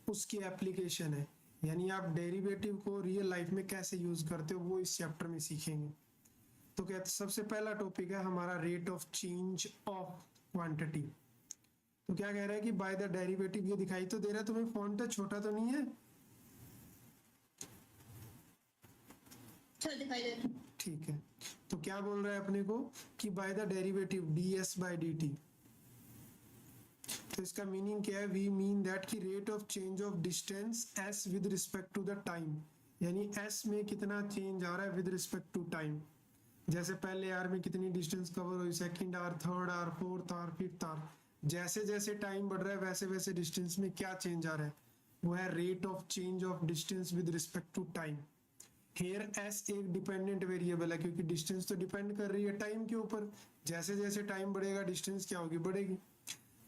उसकी एप्लीकेशन है, यानी आप डेरिवेटिव को रियल लाइफ में कैसे यूज करते हो वो इस चैप्टर में सीखेंगे। तो कहते सबसे पहला टॉपिक है हमारा rate of change of quantity. तो क्या कह रहा है कि बाय द डेरिवेटिव, ये दिखाई तो दे रहा है तुम्हें, फॉन्ट छोटा तो नहीं है? दिखाई दे रहा है। ठीक है, तो क्या बोल रहा है अपने को कि by the derivative ds by dt। तो इसका मीनिंग क्या है? वी मीन दैट की rate of change of distance s with respect to the time, यानी s में कितना चेंज आ रहा है विद रिस्पेक्ट टू टाइम। जैसे पहले आर में कितनी डिस्टेंस कवर हुई, second hour, third hour, fourth hour, fifth hour, जैसे जैसे टाइम बढ़ रहा है वैसे वैसे डिस्टेंस में क्या चेंज आ रहा है, वो है rate of change of distance with respect to time. Here S एक डिपेंडेंट वेरिएबल है, क्योंकि डिस्टेंस तो डिपेंड कर रही है टाइम के ऊपर, जैसे जैसे टाइम बढ़ेगा डिस्टेंस क्या होगी, बढ़ेगी।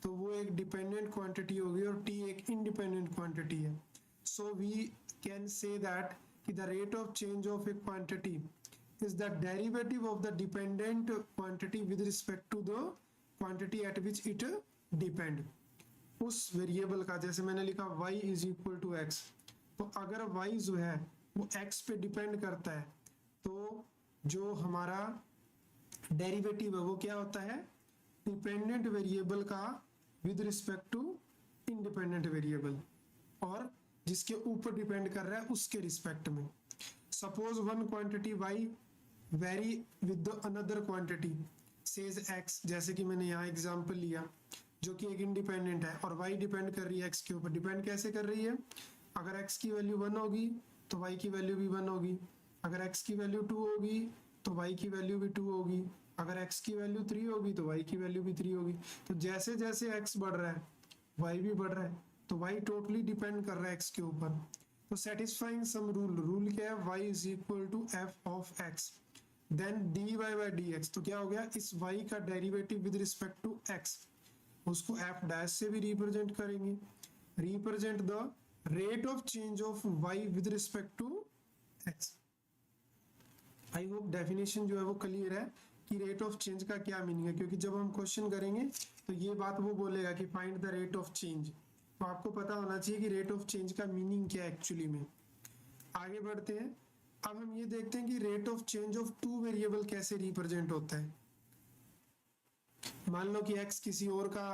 तो वो एक डिपेंडेंट क्वांटिटी होगी और टी एक इंडिपेंडेंट क्वांटिटी है। So we can say that कि the rate of change of a quantity is the derivative of the dependent quantity with respect to the quantity at which it depend। उस variable का, जैसे मैंने लिखा y is equal to x, तो अगर y जो है वो x पे डिपेंड करता है तो जो हमारा डेरिवेटिव है वो क्या होता है, डिपेंडेंट वेरिएबल का with respect to independent variable, और जिसके ऊपर डिपेंड कर रहा है उसके रिस्पेक्ट में। Suppose one quantity y vary with another quantity says x, जैसे कि मैंने यहाँ एग्जांपल लिया जो कि एक इंडिपेंडेंट है, और y डिपेंड कर रही है x के ऊपर। डिपेंड कैसे कर रही है? अगर x की वैल्यू 1 होगी तो y की वैल्यू भी 1 होगी, अगर x की वैल्यू 2 होगी तो y की वैल्यू भी 2 होगी, अगर x की वैल्यू 3 होगी तो y की वैल्यू भी 3 होगी। तो जैसे जैसे x बढ़ रहा है y भी बढ़ रहा है, तो y टोटली डिपेंड कर रहा है x के ऊपर। तो सेटिस्फाइंग सम रूल, रूल क्या है? y is equal to f of x then dy by dx। तो क्या हो गया, इस y का derivative with respect to x, उसको f डैश से भी रिप्रेजेंट करेंगे, represent the rate of change of y with respect to x। I hope definition जो है वो क्लियर है कि रेट ऑफ चेंज का क्या मीनिंग है, क्योंकि जब हम क्वेश्चन करेंगे तो ये बात वो बोलेगा कि find the rate of change, तो आपको पता होना चाहिए कि रेट ऑफ चेंज का मीनिंग क्या है एक्चुअली में। आगे बढ़ते हैं, अब हम ये देखते हैं कि rate of change of two variable कैसे रिप्रेजेंट होता है। मान लो कि x किसी और का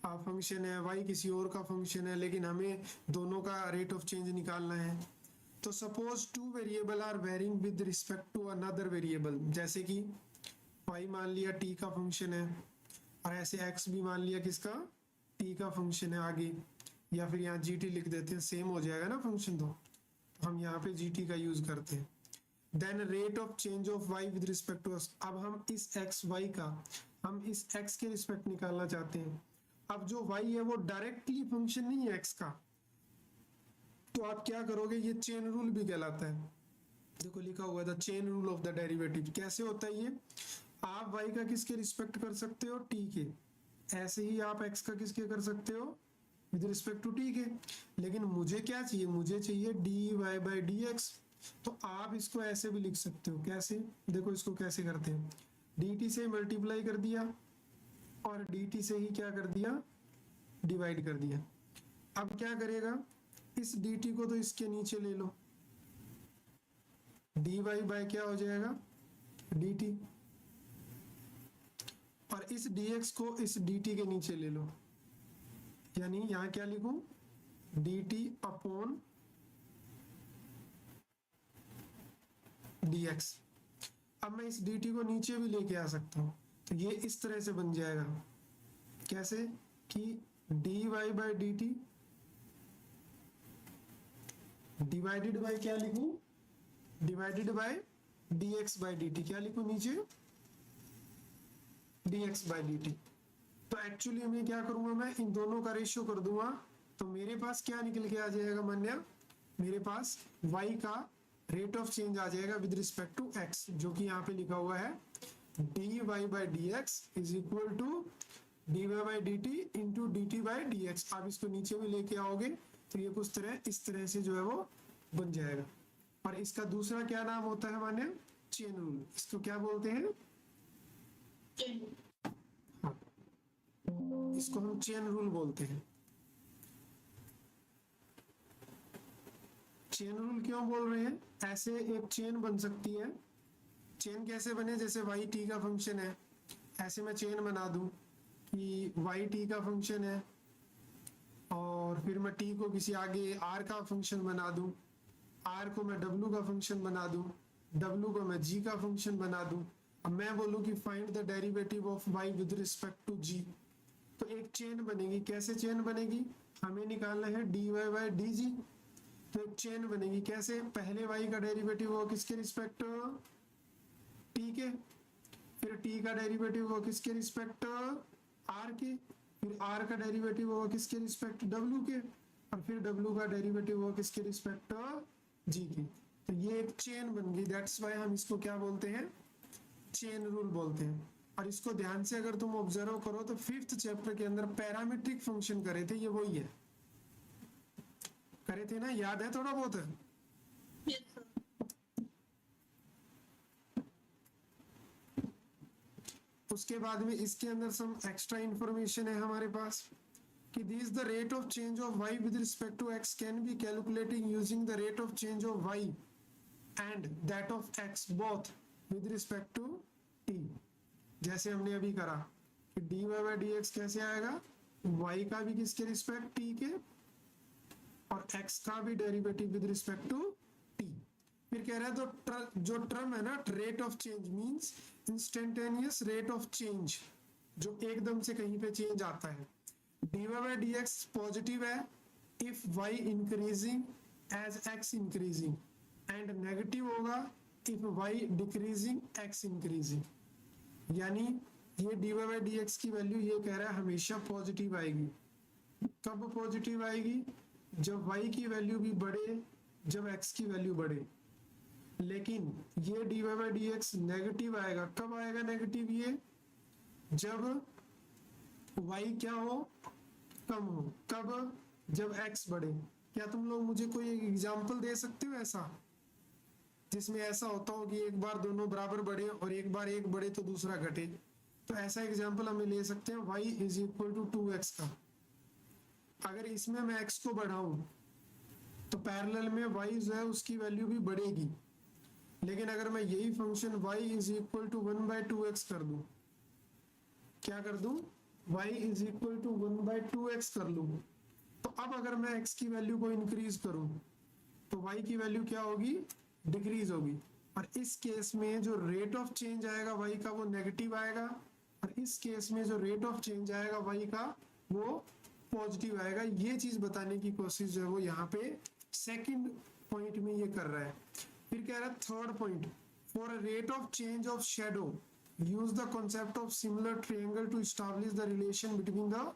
फंक्शन है, y किसी और का फंक्शन है, लेकिन हमें दोनों का रेट ऑफ चेंज निकालना है। तो suppose two variable are varying with respect to another variable, जैसे कि y मान लिया t का फंक्शन है, और ऐसे x भी मान लिया किसका, t का फंक्शन है आगे, या फिर यहाँ gt लिख देते हैं, सेम हो जाएगा ना फंक्शन, तो हम यहाँ पे gt का यूज करते हैं। Then rate of change of y with respect to us, अब हम इस x y का, हम इस x के रिस्पेक्ट निकालना चाहते हैं। अब जो y है वो डायरेक्टली फंक्शन नहीं है x का, तो आप क्या करोगे, ये चेन रूल भी कहलाता है। देखो लिखा हुआ था chain rule of the derivative. कैसे होता है ये? आप y का किसके रिस्पेक्ट कर सकते हो, t के, ऐसे ही आप x का किसके कर सकते हो, विद रिस्पेक्ट टू t के। लेकिन मुझे क्या चाहिए, मुझे चाहिए dy बाई dx, तो आप इसको ऐसे भी लिख सकते हो। कैसे? देखो इसको कैसे करते हैं, dt से मल्टीप्लाई कर दिया और dt से ही क्या कर दिया, डिवाइड कर दिया। अब क्या करेगा, इस dt को तो इसके नीचे ले लो, dy बाय क्या हो जाएगा, dt, और इस dx को इस dt के नीचे ले लो, यानी यहां क्या लिखूं, dt अपॉन dx। अब मैं इस dt को नीचे भी लेके आ सकता हूं, तो ये इस तरह से बन जाएगा। कैसे कि dy by dt divided by क्या लिखूं, divided by dx by dt, क्या लिखूं नीचे, dx बाई dt। तो एक्चुअली मैं क्या करूंगा, मैं इन दोनों का रेशियो कर दूंगा, तो मेरे पास क्या निकल के आ जाएगा मान्या, मेरे पास y का रेट ऑफ चेंज आ जाएगा विद रिस्पेक्ट टू x, जो कि यहाँ पे लिखा हुआ है dy by dx is equal to dy by dt into dt by dx। आप इसको नीचे भी लेके आओगे तो ये कुछ तरह इस तरह से जो है वो बन जाएगा। और इसका दूसरा क्या नाम होता है मान्य, चेन रूल। इसको क्या बोलते हैं, हाँ, इसको हम चेन रूल बोलते हैं। चेन रूल क्यों बोल रहे हैं? ऐसे एक चेन बन सकती है। चेन कैसे बने? जैसे वाई टी का फंक्शन है, ऐसे मैं चेन बना दूं कि वाई टी का फंक्शन है और फिर मैं टी को किसी आगे आर का फंक्शन बना दूं, आर को मैं डब्लू का फंक्शन बना दूं, डब्लू को मैं जी का फंक्शन बना दूं। अब मैं बोलूं कि find the derivative of y with respect to z, तो एक चेन बनेगी। कैसे चेन बनेगी? हमें निकालना है D Y by D G, तो एक चेन बनेगी। कैसे? पहले वाई का डेरिवेटिव हो किसके रिस्पेक्ट? टी के, फिर टी का डेरिवेटिव हो किसके रिस्पेक्ट? आर के, फिर आर का डेरिवेटिव हो किसके रिस्पेक्ट? डब्लू के, और फिर डब्लू का डेरिवेटिव हो किसके रिस्पेक्ट? जी की। तो ये एक चेन बन गई, दैट्स वाई हम इसको क्या बोलते हैं? चेन रूल बोलते हैं। और इसको ध्यान से अगर तुम ऑब्जर्व करो तो 5th चैप्टर के अंदर पैरामीट्रिक फंक्शन करे थे, ये वही है, करे थे ना? याद है थोड़ा बहुत? Yes, sir. उसके बाद में इसके अंदर सम एक्स्ट्रा इंफॉर्मेशन है हमारे पास कि this the rate of change of y with respect to x can be calculating using the rate of change of y and that of x both with respect to t। जैसे हमने अभी करा कि dy by dx कैसे आएगा? y का भी किसके रिस्पेक्ट? t के, और x का भी derivative with respect to t। फिर कह रहा है तो जो टर्म है ना, rate of change means instantaneous rate of change, जो एकदम से कहीं पे चेंज आता है। dy बाई dx पॉजिटिव है if y increasing as x increasing, and negative होगा if y decreasing x increasing. यानी ये dy बाई dx की वैल्यू ये कह रहा है हमेशा पॉजिटिव आएगी। कब पॉजिटिव आएगी? जब y की वैल्यू भी बढ़े, जब x की वैल्यू बढ़े। लेकिन ये dy बाई dx नेगेटिव आएगा। कब आएगा नेगेटिव? ये जब y क्या हो? कम हो। कब? जब x बढ़े। क्या तुम लोग मुझे कोई एग्जांपल दे सकते हो ऐसा जिसमें ऐसा होता हो कि एक बार दोनों बराबर बढ़े और एक बार एक बढ़े तो दूसरा घटे? तो ऐसा एग्जांपल हमें ले सकते हैं y is equal to 2x का। अगर इसमें मैं x को बढ़ाऊं तो पैरेलल में y जो है उसकी वैल्यू भी बढ़ेगी। लेकिन अगर मैं यही function y is equal to 1/2x कर दूं, क्या कर दूं? y is equal to 1/2x कर लूं, तो अब अगर मैं x की वैल्यू को इंक्रीज करूं तो y की वैल्यू क्या होगी? डिक्रीज होगी। और इस केस में जो रेट ऑफ चेंज आएगा y का वो नेगेटिव आएगा, और इस केस में जो रेट ऑफ चेंज आएगा y का वो पॉजिटिव आएगा। ये चीज बताने की कोशिश जो है वो यहाँ पे सेकंड पॉइंट में ये कर रहा है। फिर कह रहा है third point, for a rate of change of shadow use the concept of similar triangle to establish the relation between the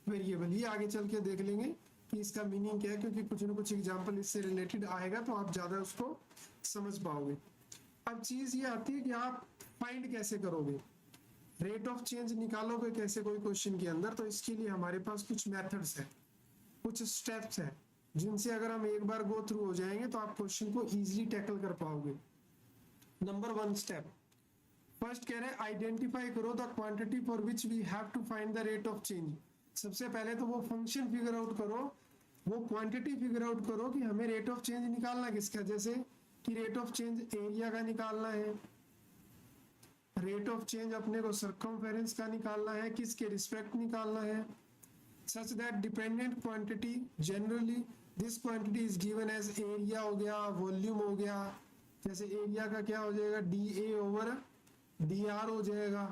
variable. ये आगे चल के देख लेंगे कि इसका मीनिंग क्या है, क्योंकि कुछ ना कुछ एग्जांपल इससे रिलेटेड आएगा तो आप ज्यादा उसको समझ पाओगे। अब चीज ये आती है कि आप फाइंड कैसे करोगे, रेट ऑफ चेंज निकालोगे कैसे कोई क्वेश्चन के अंदर? तो इसके लिए हमारे पास कुछ मेथड्स है, कुछ स्टेप्स है, जिनसे अगर हम एक बार गो थ्रू हो जाएंगे तो आप क्वेश्चन को इजीली टैकल कर पाओगे। नंबर 1 स्टेप, फर्स्ट कह रहे हैं आइडेंटिफाई करो the quantity for which we have to find the rate of change. सबसे पहले तो वो फंक्शन फिगर आउट करो, वो क्वांटिटी फिगर आउट करो कि हमें रेट ऑफ चेंज निकालना किसका। जैसे कि रेट ऑफ चेंज एरिया का निकालना है, रेट ऑफ चेंज अपने को सर्कमफेरेंस का निकालना है, किसके रिस्पेक्ट निकालना है, such that dependent quantity generally this quantity is given as area हो गया, वॉल्यूम हो गया। जैसे एरिया का क्या हो जाएगा? dA ओवर dr हो जाएगा,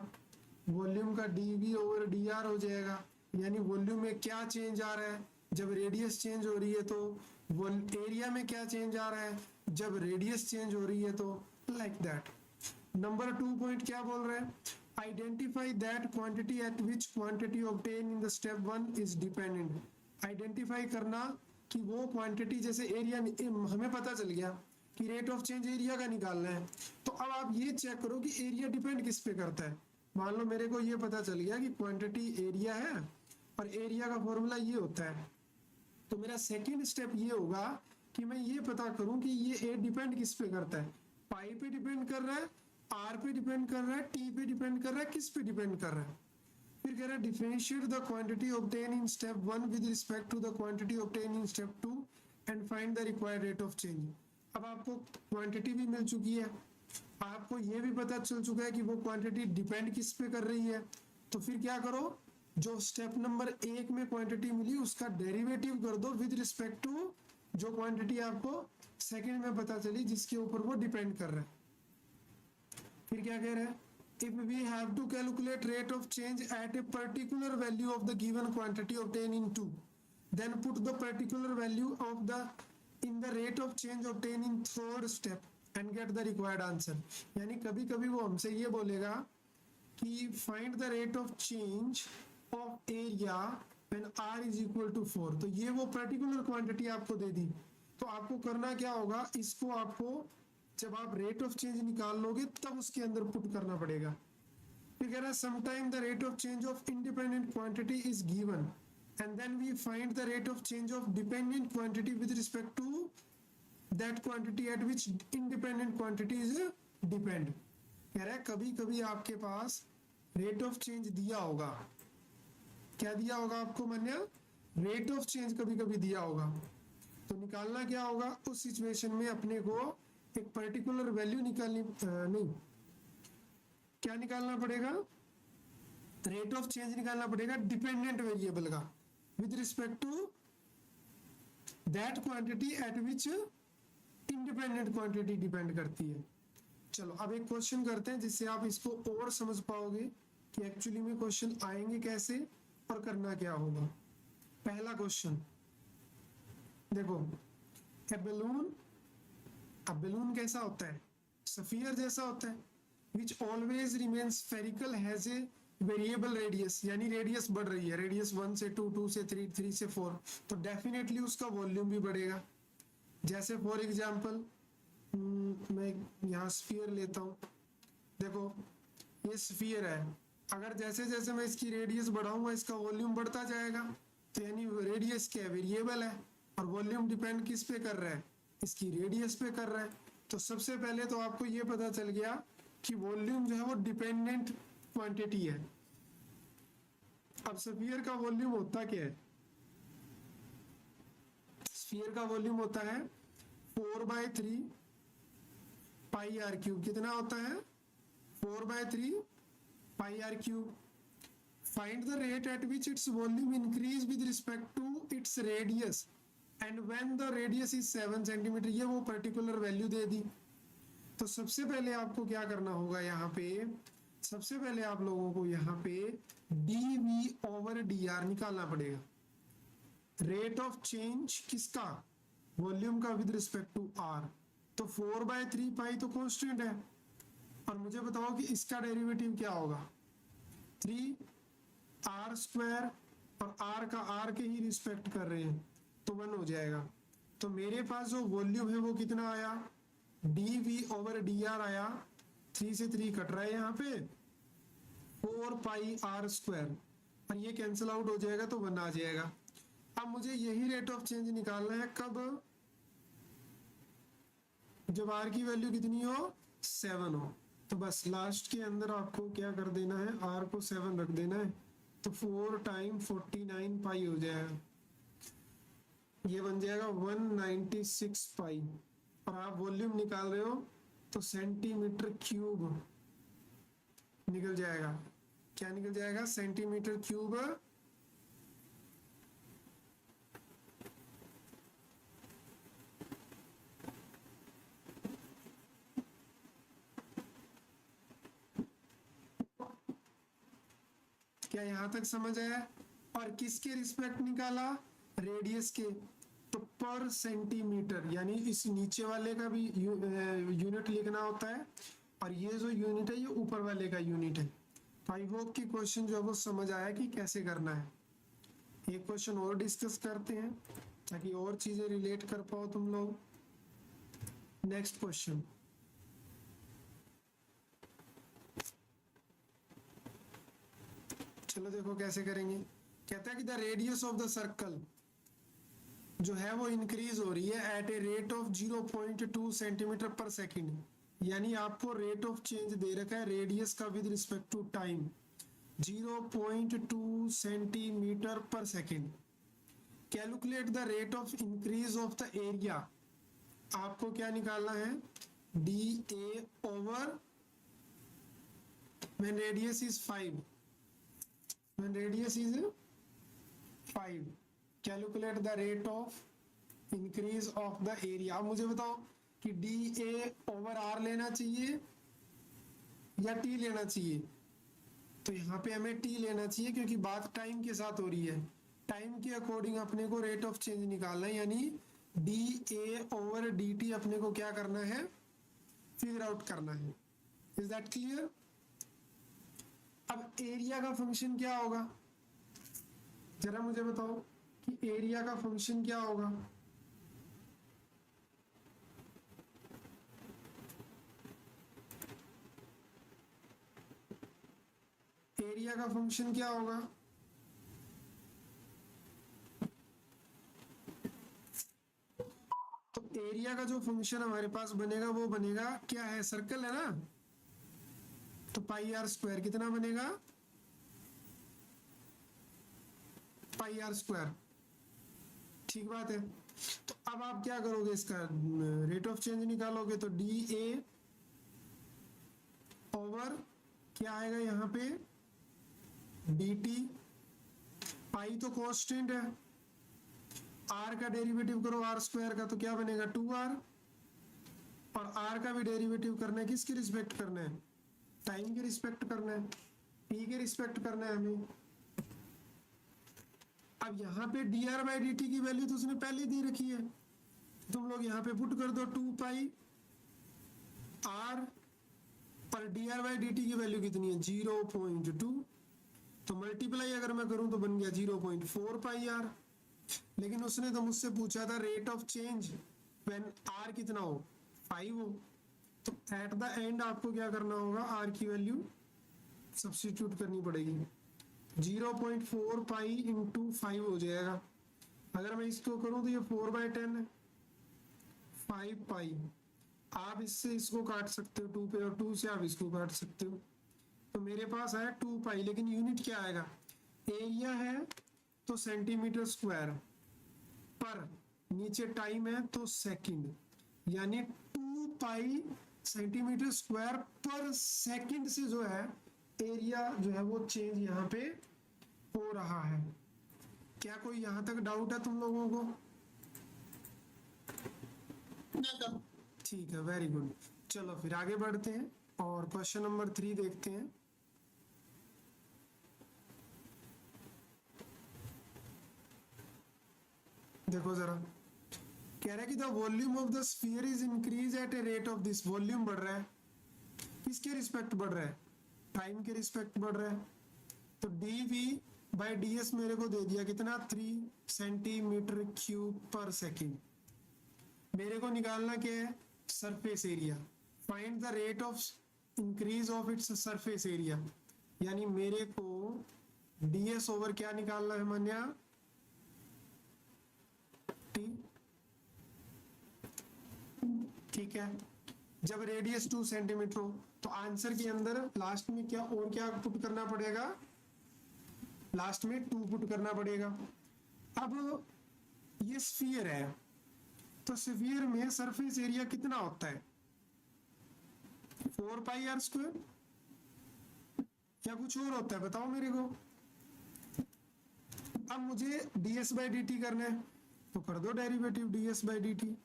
वॉल्यूम का dV ओवर dr हो जाएगा। यानी वॉल्यूम में क्या चेंज आ रहा है जब रेडियस चेंज हो रही है, तो एरिया में क्या चेंज आ रहा है जब रेडियस चेंज हो रही है, तो लाइक दैट। नंबर 2 पॉइंट क्या बोल रहे हैं? Identify that quantity at which quantity obtain in the step 1 is dependent. Identify करना कि वो क्वांटिटी, जैसे एरिया हमें पता चल गया कि रेट ऑफ चेंज एरिया का निकालना है, तो अब आप ये चेक करो कि एरिया डिपेंड किस पे करता है। मान लो मेरे को ये पता चल गया कि क्वांटिटी एरिया है और एरिया का फॉर्मूला ये होता है, तो मेरा सेकंड स्टेप ये होगा कि मैं ये पता करूं कि ये डिपेंड किस पे करता है। पाई पे डिपेंड कर रहा है, आर पे डिपेंड कर रहा है, टी पे डिपेंड कर रहा है, किस पे डिपेंड कर रहा है। फिर कह रहा है differentiate the quantity obtain in step 1 with respect to the quantity obtain in step 2 and find the required rate of change. अब आपको क्वांटिटी भी मिल चुकी है, आपको ये भी पता चल चुका है कि वो क्वांटिटी डिपेंड किस पे कर रही है, तो फिर क्या करो, जो स्टेप नंबर 1 में क्वांटिटी मिली उसका डेरिवेटिव कर दो विद रिस्पेक्ट टू जो क्वांटिटी आपको सेकंड में पता चली जिसके ऊपर वो डिपेंड कर रहा है। फिर क्या कह रहा है, if we have to calculate rate of change at a particular value of the given quantity obtained in 2, then put the particular value of the in the rate of change obtained in third step and get the required answer। यानी कभी कभी वो हमसे ये बोलेगा कि find the rate of change of area when r is equal to 4, तो ये वो particular quantity आपको दे दी, तो आपको करना क्या होगा, इसको आपको जब आप रेट ऑफ चेंज निकाल लोगे तब उसके अंदर पुट करना पड़ेगा। फिर कह रहा है sometime the rate of change of independent quantity is given and then we find the rate of change of dependent quantity with respect to that quantity at which independent quantity is depend. कह रहा है कभी कभी आपके पास rate of change दिया होगा, क्या दिया होगा आपको मान्या, रेट ऑफ चेंज कभी कभी दिया होगा, तो निकालना क्या होगा उस सिचुएशन में अपने को एक पर्टिकुलर वैल्यू निकालनी नहीं, क्या निकालना पड़ेगा, रेट ऑफ चेंज निकालना पड़ेगा डिपेंडेंट वेरिएबल का with respect to that quantity at which independent quantity depend करती है। चलो अब एक क्वेश्चन करते हैं जिससे आप इसको और समझ पाओगे कि एक्चुअली में क्वेश्चन आएंगे कैसे और करना क्या होगा। पहला क्वेश्चन देखो, अब बैलून कैसा होता है, स्फीयर जैसा होता है, which always remains spherical has a variable radius, यानी रेडियस बढ़ रही है, रेडियस 1 से 2, 2 से 3, 3 से 4, तो डेफिनेटली उसका वॉल्यूम भी बढ़ेगा। जैसे फॉर एग्जांपल मैं यहाँ स्फीयर लेता हूँ, देखो ये स्फीयर है, अगर जैसे जैसे मैं इसकी रेडियस बढ़ाऊंगा इसका वॉल्यूम बढ़ता जाएगा, तो यानी रेडियस क्या है, वेरिएबल है, और वॉल्यूम डिपेंड किस पे कर रहा है, इसकी रेडियस पे कर रहा है। तो सबसे पहले तो आपको ये पता चल गया कि वॉल्यूम जो है वो डिपेंडेंट क्वांटिटी है। अब स्फीयर का वॉल्यूम होता क्या है, स्फीयर का वॉल्यूम होता है 4/3 पाई आर क्यूब, कितना होता है 4/3 pi r cube. Find the rate at which its volume increase with respect to its radius and when the radius is 7 centimetre, ये वो पर्टिकुलर वैल्यू दे दी। तो सबसे पहले आपको क्या करना होगा, यहाँ पे सबसे पहले आप लोगों को यहाँ पे dv/dr निकालना पड़ेगा, रेट ऑफ चेंज किसका, वॉल्यूम का विद रिस्पेक्ट टू r। तो 4/3 पाई तो कांस्टेंट है, और मुझे बताओ कि इसका डेरिवेटिव क्या होगा, 3r² और r का r के ही रिस्पेक्ट कर रहे हैं तो 1 हो जाएगा। तो मेरे पास जो वॉल्यूम है वो कितना आया, dv/dr आया, 3 से 3 कट रहा है यहाँ पे, 4πr², और ये कैंसिल आउट हो जाएगा तो 1 आ जाएगा। अब मुझे यही रेट ऑफ चेंज निकालना है कब, जब r की वैल्यू कितनी हो, 7 हो। तो बस लास्ट के अंदर आपको क्या कर देना है, r को 7 रख देना है, तो 4 × 49 पाई हो जाएगा, ये बन जाएगा 196 पाई, और आप वॉल्यूम निकाल रहे हो तो सेंटीमीटर क्यूब निकल जाएगा, क्या निकल जाएगा, सेंटीमीटर क्यूब। क्या यहां तक समझ आया, और किसके रिस्पेक्ट निकाला, रेडियस के, तो पर सेंटीमीटर, यानी इस नीचे वाले का भी यूनिट लिखना होता है, और ये जो यूनिट है ये ऊपर वाले का यूनिट है। तो आई होप कि क्वेश्चन जो है वो समझ आया कि कैसे करना है। एक क्वेश्चन और डिस्कस करते हैं ताकि और चीजें रिलेट कर पाओ तुम लोग। नेक्स्ट क्वेश्चन, चलो देखो कैसे करेंगे। कहता है कि the radius of the circle जो है वो इंक्रीज हो रही है at a rate of 0.2 centimetre per second, यानी आपको रेट ऑफ चेंज दे रखा है रेडियस का with respect to time 0.2 centimetre per second. Calculate the rate of increase of the area, आपको क्या निकालना है, d a over when radius is 5, when radius is 5 calculate the rate of increase of the area। अब मुझे बताओ कि D a over are लेना चाहिए या टी लेना चाहिए, तो यहाँ पे हमें टी लेना चाहिए क्योंकि बात टाइम के साथ हो रही है, टाइम के अकॉर्डिंग अपने को रेट ऑफ चेंज निकालना है, यानी D a over D T अपने को क्या करना है, फिगर आउट करना है। Is that clear? अब एरिया का फंक्शन क्या होगा, जरा मुझे बताओ कि एरिया का फंक्शन क्या होगा। एरिया का फंक्शन क्या होगा, तो एरिया का जो फंक्शन हमारे पास बनेगा वो बनेगा क्या है, सर्कल है ना, तो पाई आर स्क्वायर कितना बनेगा, पाई आर स्क्वायर, ठीक बात है। तो अब आप क्या करोगे, इसका रेट ऑफ चेंज निकालोगे, तो डी ए ओवर क्या आएगा यहाँ पे, डी टी, पाई तो कांस्टेंट है, आर का डेरिवेटिव करो आर स्क्वायर का तो क्या बनेगा 2r, और आर का भी डेरिवेटिव करना है, किसके रिस्पेक्ट करना है, टाइम के रिस्पेक्ट करना है, टी के रिस्पेक्ट करना है हमें। अब यहाँ पे D R by D T की वैल्यू तो उसने पहले दे रखी है, तुम लोग यहाँ पे पुट कर दो 2 पाई आर, पर D R by D T की वैल्यू कितनी है 0.2, तो मल्टीप्लाई अगर मैं करूं तो बन गया 0.4 पाई आर। लेकिन उसने तो मुझसे पूछा था rate of change when R कितना हो 5 हो, तो एट द एंड आपको क्या करना होगा, आर की वैल्यू सब्स्टिट्यूट करनी पड़ेगी, 0.4 पाई इंटू 5 हो जाएगा। अगर मैं इसको करूं तो ये 4/10 है, 5 पाई, आप इससे इसको काट सकते हो 2 पे और 2 से आप इसको काट सकते हो, तो मेरे पास आया 2 पाई, लेकिन यूनिट क्या आएगा, एरिया है तो सेंटीमीटर स्क्वायर, पर नीचे टाइम है तो सेकंड, यानी 2 पाई सेंटीमीटर स्क्वायर पर सेकंड से जो है एरिया जो है वो चेंज यहाँ पे हो रहा है। क्या कोई यहाँ तक डाउट है तुम लोगों को? ठीक है, वेरी गुड। चलो फिर आगे बढ़ते हैं और क्वेश्चन नंबर 3 देखते हैं। देखो जरा, कह रहा है कि the volume of the sphere is increase at a rate of this, volume बढ़ रहा है, किसके रिस्पेक्ट बढ़ रहा है, टाइम के रिस्पेक्ट बढ़ रहा है, तो dv बाई ds मेरे को दे दिया कितना 3 सेंटीमीटर क्यूब पर सेकेंड। मेरे को निकालना क्या है, surface area, find the rate of increase of its surface area, यानी मेरे को ds ओवर क्या निकालना है मान्या, t, ठीक है। जब रेडियस 2 सेंटीमीटर हो तो आंसर के अंदर लास्ट में क्या और क्या पुट करना पड़ेगा, लास्ट में 2 पुट करना पड़ेगा। अब ये स्फीयर है, तो स्फीयर में सरफेस एरिया कितना होता है, 4 पाई आर स्क्वायर, या कुछ और होता है बताओ मेरे को। अब मुझे ds बाई डी टी करना है, तो कर दो derivative ds by D t,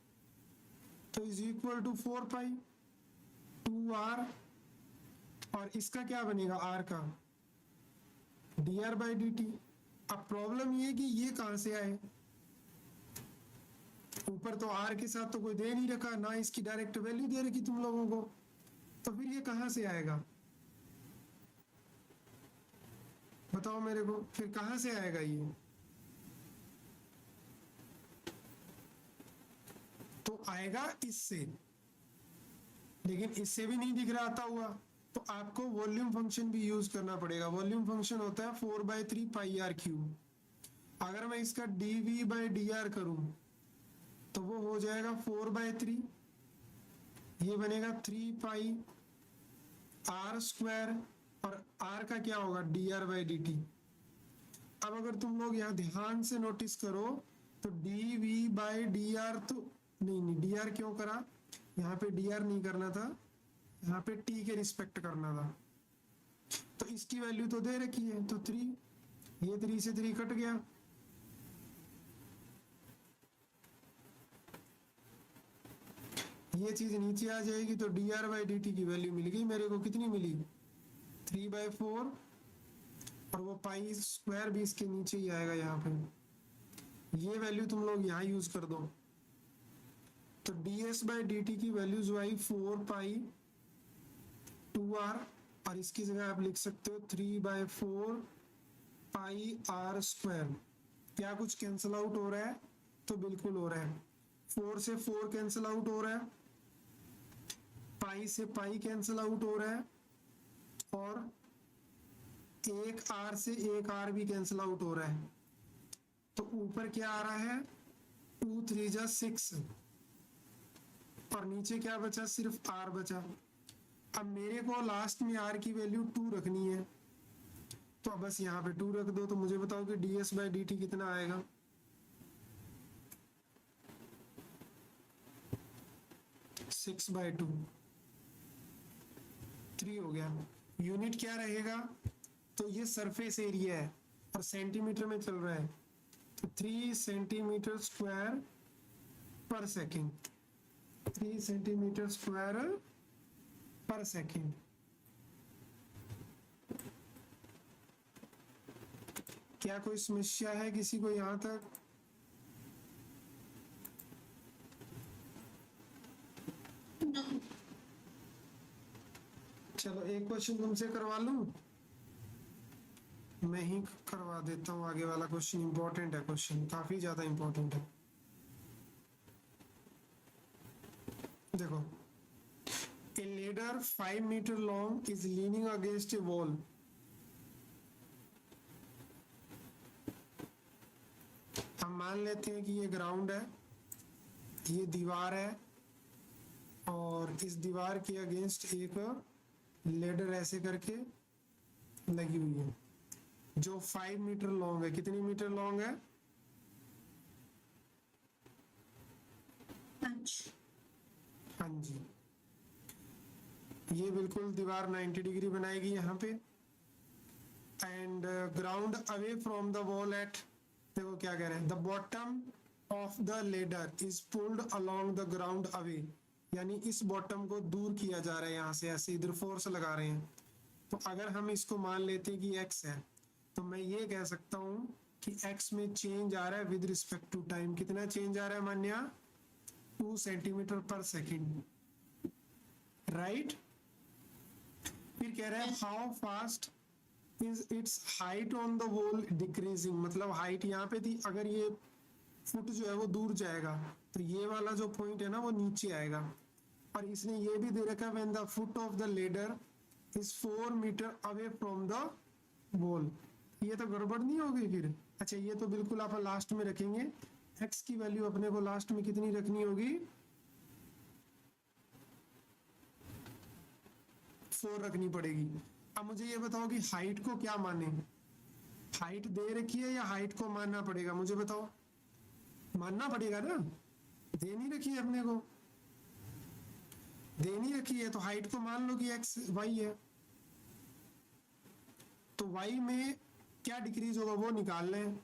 तो is equal to 4 pi 2r, और इसका क्या बनेगा r का dr बाई डी टी। अब प्रॉब्लम ये कि ये कहां से आए, ऊपर तो r के साथ तो कोई दे नहीं रखा, ना इसकी डायरेक्ट वैल्यू दे रखी तुम लोगों को, तो फिर ये कहां से आएगा बताओ मेरे को, फिर कहां से आएगा ये, तो आएगा इससे, लेकिन इससे भी नहीं दिख रहा आता हुआ, तो आपको वॉल्यूम फंक्शन भी यूज करना पड़ेगा। वॉल्यूम फंक्शन होता है 4/3 पाई आर क्यूब। अगर मैं इसका dv बाई डी आर करूं तो वो हो जाएगा 4/3, ये बनेगा 3 पाई आर स्क्वायर, और r का क्या होगा dr बाई डी टी। अब अगर तुम लोग यहाँ ध्यान से नोटिस करो तो D V by D R, तो नहीं डी आर क्यों करा, यहाँ पे डी आर नहीं करना था, यहाँ पे टी के रिस्पेक्ट करना था। तो इसकी वैल्यू तो दे रखी है, तो 3, ये 3 से 3 कट गया, ये चीज नीचे आ जाएगी, तो D R by D T की वैल्यू मिल गई मेरे को, कितनी मिली 3/4, और वो पाई स्क्वायर भी इसके नीचे ही आएगा यहाँ पे, ये वैल्यू तुम लोग यहाँ यूज कर दो। तो D S by D T की वैल्यू जो आई 4π2r, और इसकी जगह आप लिख सकते हो 3/4πr²। क्या कुछ कैंसिल आउट हो रहा है, तो बिल्कुल हो रहा है, 4 से 4 कैंसिल आउट हो रहा है, पाई से पाई कैंसिल आउट हो रहा है, और एक आर से एक आर भी कैंसिल आउट हो रहा है। तो ऊपर क्या आ रहा है 2 3 जा 6, और नीचे क्या बचा, सिर्फ आर बचा। अब मेरे को लास्ट में आर की वैल्यू 2 रखनी है, तो अब बस यहाँ पे 2 रख दो। तो मुझे बताओ कि D S by D T कितना आएगा, 6/2, 3 हो गया। यूनिट क्या रहेगा, तो ये सरफेस एरिया है और सेंटीमीटर में चल रहा है, तो 3 सेंटीमीटर स्क्वायर पर सेकेंड, 3 सेंटीमीटर स्क्वायर पर सेकेंड। क्या कोई समस्या है किसी को यहाँ तक? चलो एक क्वेश्चन तुमसे करवा लूं, मैं ही करवा देता हूँ। आगे वाला क्वेश्चन इंपॉर्टेंट है, क्वेश्चन काफी ज्यादा इंपॉर्टेंट है। देखो, a ladder 5 metre long is leaning against a wall. हम मान लेते हैं कि ये ग्राउंड है, ये दीवार है, और इस दीवार के अगेंस्ट एक लेडर ऐसे करके लगी हुई है जो 5 मीटर लॉन्ग है। कितनी मीटर लॉन्ग है? 5। हाँ जी, ये बिल्कुल दीवार 90 डिग्री बनाएगी यहाँ पे। And ground away from the wall at, देखो क्या कह रहे हैं, the bottom of the ladder is pulled along the ground away, यानी इस बॉटम को दूर किया जा रहा है यहाँ से, ऐसे इधर फोर्स लगा रहे हैं। तो अगर हम इसको मान लेते हैं कि x है, तो मैं ये कह सकता हूँ कि x में चेंज आ रहा है विद रिस्पेक्ट टू टाइम। कितना चेंज आ रहा है मान्या? 2 सेंटीमीटर पर सेकेंड, राइट। फिर कह रहा है how fast is it's height on the wall decreasing, मतलब हाइट यहाँ पे थी, अगर ये फुट जो है वो दूर जाएगा तो ये वाला जो पॉइंट है ना वो नीचे आएगा। और इसने ये भी दे रखा है when the foot of the ladder is 4 metre away from the wall. ये तो गड़बड़ नहीं होगी फिर? अच्छा, ये तो बिल्कुल आप लास्ट में रखेंगे। x की वैल्यू अपने को लास्ट में कितनी रखनी होगी? 4 रखनी पड़ेगी। अब मुझे ये बताओ कि हाइट को क्या माने? हाइट दे रखी है या हाइट को मानना पड़ेगा? मुझे बताओ। मानना पड़ेगा ना, दे नहीं रखी है अपने को, दे नहीं रखी है, तो हाइट को मान लो कि x y है। तो y में क्या डिक्रीज होगा वो निकाल लें।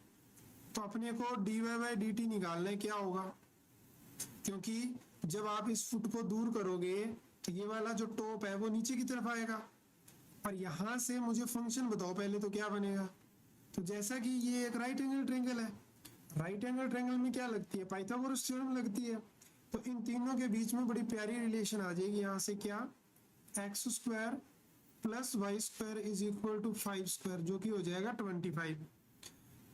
तो अपने को dy बाई डी टी निकालना है, क्या होगा, क्योंकि जब आप इस फुट को दूर करोगे तो ये वाला जो टॉप है वो नीचे की तरफ आएगा। और यहां से मुझे फंक्शन बताओ पहले, तो क्या बनेगा? तो जैसा कि ये एक राइट एंगल ट्रायंगल है, राइट एंगल ट्रायंगल में क्या लगती है? पाइथागोरस थ्योरम लगती है। तो इन तीनों के बीच में बड़ी प्यारी रिलेशन आ जाएगी यहाँ से, क्या? x² plus y² is equal to 5², जो कि हो जाएगा 25।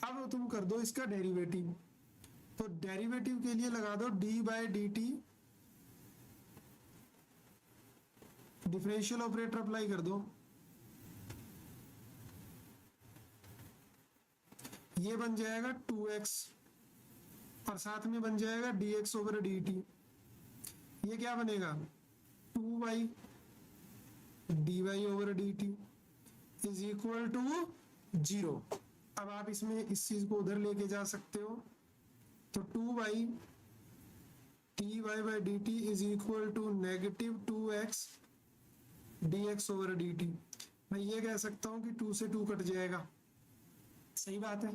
अब तुम कर दो इसका डेरिवेटिव। तो डेरिवेटिव के लिए लगा दो D by D T, differential operator apply कर दो, ये बन जाएगा 2x, और साथ में बन जाएगा dx ओवर dt। ये क्या बनेगा? 2y dy over dt is equal to 0। अब आप इसमें इस चीज को उधर लेके जा सकते हो, तो 2y dy by D T is equal to -2x dx over dt। मैं ये कह सकता हूँ कि 2 से 2 कट जाएगा, सही बात है।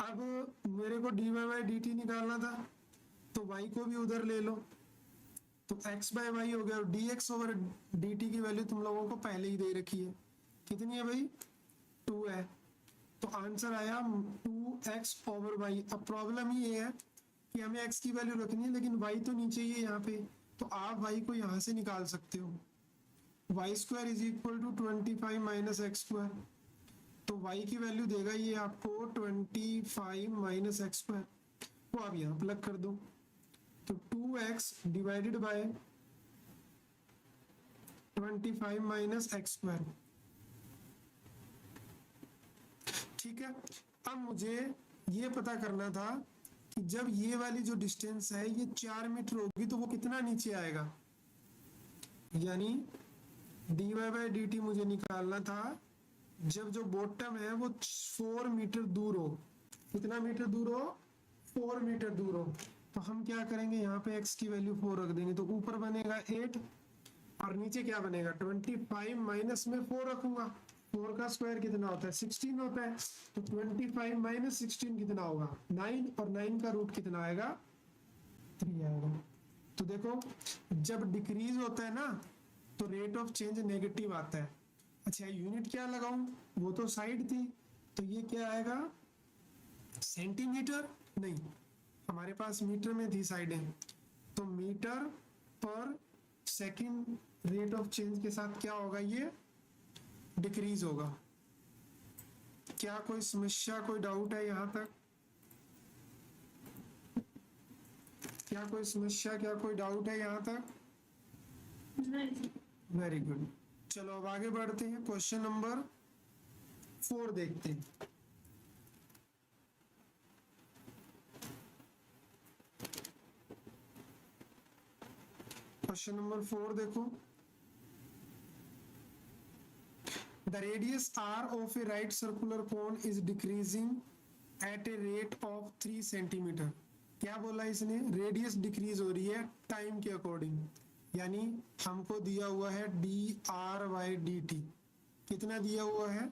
अब मेरे को dy बाई डी टी निकालना था, तो y को भी उधर ले लो, तो x बाई वाई हो गया, और dx ओवर dt की वैल्यू तुम लोगों को पहले ही दे रखी है, कितनी है भाई, 2 है। तो आंसर आया 2x ओवर वाई। अब प्रॉब्लम ये है कि हमें x की वैल्यू रखनी है, लेकिन y तो नीचे ही है यहाँ पे, तो आप y को यहाँ से निकाल सकते हो। Y square is equal to 25 minus X square, तो y की वैल्यू देगा ये आपको 25 माइनस एक्स स्क्वायर, वो आप यहाँ प्लग कर दो, तो 2x divided by 25 minus X square. ठीक है, अब मुझे ये पता करना था कि जब ये वाली जो डिस्टेंस है ये 4 मीटर होगी तो वो कितना नीचे आएगा, यानी dy बाई डी टी मुझे निकालना था जब जो बॉटम है वो 4 मीटर दूर हो। कितना मीटर दूर हो, 4 मीटर दूर हो। तो हम क्या करेंगे, यहाँ पे x की वैल्यू 4 रख देंगे, तो ऊपर बनेगा 8 और नीचे क्या बनेगा 25 माइनस में 4 रखूंगा, 4 का स्क्वायर कितना होता है 16 होता है, तो 25 माइनस 16 कितना होगा 9, और 9 का रूट कितना आएगा 3 आएगा। तो देखो जब डिक्रीज होता है ना तो रेट ऑफ चेंज नेगेटिव आता है। अच्छा यूनिट क्या लगाऊं, वो तो साइड थी, तो ये क्या आएगा सेंटीमीटर, नहीं हमारे पास मीटर में थी साइडें, तो मीटर पर सेकंड रेट ऑफ चेंज के साथ क्या होगा, ये डिक्रीज होगा। क्या कोई समस्या, कोई डाउट है यहाँ तक, क्या कोई समस्या, क्या कोई डाउट है यहाँ तक? वेरी गुड, चलो अब आगे बढ़ते हैं, क्वेश्चन नंबर 4 देखते हैं। क्वेश्चन नंबर 4 देखो, the radius r of a right circular cone is decreasing at a rate of 3 centimeter। क्या बोला इसने, रेडियस डिक्रीज हो रही है टाइम के अकॉर्डिंग, यानी हमको दिया हुआ है D R by D T, कितना दिया हुआ है